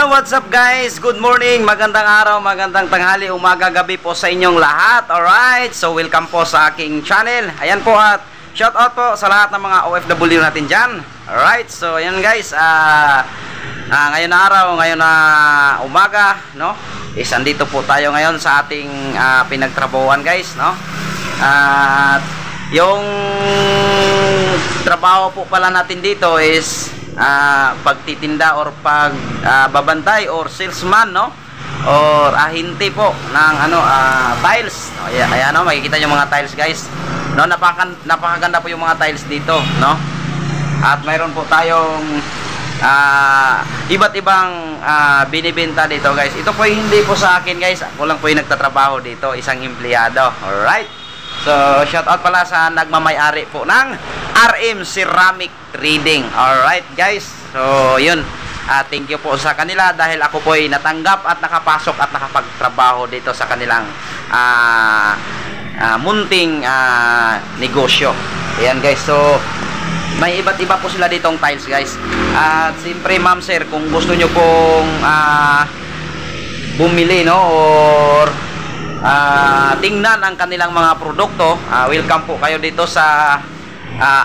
What's up guys? Good morning, magandang araw, magandang tanghali, umaga, gabi po sa inyong lahat. Alright, so welcome po sa aking channel. Ayan po at shout out po sa lahat ng mga OFW natin dyan. Alright, so ayan guys, ngayon na araw, ngayon na umaga, no? Is andito po tayo ngayon sa ating pinagtrabahuan guys, no? At yung trabaho po pala natin dito is pagtitinda or pagbabantay or salesman, no, or ahinti po ng tiles. Ayan, no, makikita yung mga tiles guys, no, napakaganda po yung mga tiles dito, no. At mayroon po tayong iba't ibang binibenta dito guys. Ito po hindi po sa akin guys, ako lang po yung nagtatrabaho dito, isang empleyado. Alright, so shout out pala sa nagmamay-ari po ng RM Ceramic Trading. Alright guys, so yun, thank you po sa kanila dahil ako po ay natanggap at nakapasok at nakapagtrabaho dito sa kanilang munting negosyo. Ayan guys, so may iba't iba po sila ditong tiles guys. At siyempre ma'am sir, kung gusto nyo pong bumili, no, or tingnan ang kanilang mga produkto, welcome po kayo dito sa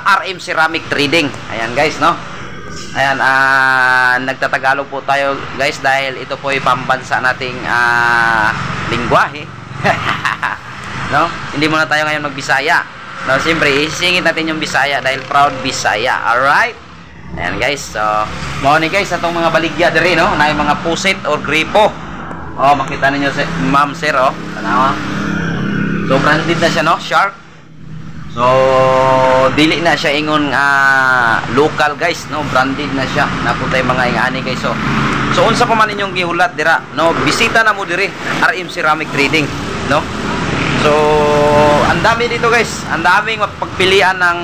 RM Ceramic Trading. Ayan guys, no. Ayan, nagtatagalog po tayo guys dahil ito po ay pambansa nating lingwahe. No, hindi muna tayo ngayon magbisaya. No, siyempre isingit natin yung Bisaya dahil proud Bisaya. Alright. Ayan guys, so mo ni guys atong mga baligya diri, no, na mga pusit or gripo. Oh, makita ninyo si ma'am sir, oh. Tanawa. So branded na siya, no, Shark. So dili na siya ingon local guys, no, branded na siya. Napuntay mga ingani guys. So unsa pa man ninyong gihulat dira, no, bisita na mo diri RM Ceramic Trading, no. So ang dami dito guys, ang daming mapagpilian ng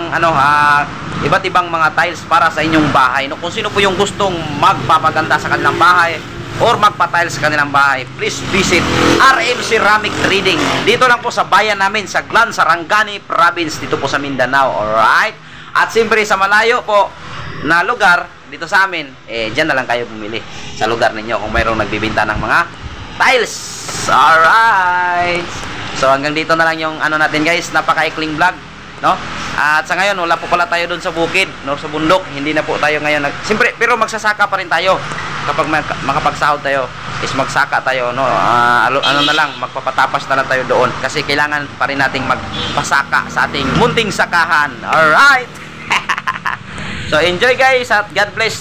iba't ibang mga tiles para sa inyong bahay, no. Kung sino po yung gustong magpapaganda sa kanilang bahay or magpa-tiles sa kanilang bahay, please visit RM Ceramic Trading. Dito lang po sa bayan namin sa Glan, Sarangani Province, dito po sa Mindanao. Alright. At siyempre sa malayo po na lugar dito sa amin, dyan na lang kayo bumili sa lugar ninyo kung mayroong nagbibenta ng mga tiles. Alright. So hanggang dito na lang yung natin guys, napaka-ikling vlog, no? At sa ngayon wala po pala tayo doon sa bukid, no, sa bundok. Hindi na po tayo ngayon siyempre, pero magsasaka pa rin tayo. Kapag makapagsahod tayo is magsaka tayo, no. Na lang, magpapatapas na lang tayo doon kasi kailangan pa rin nating magpasaka sa ating munting sakahan. Alright. So enjoy guys at God bless.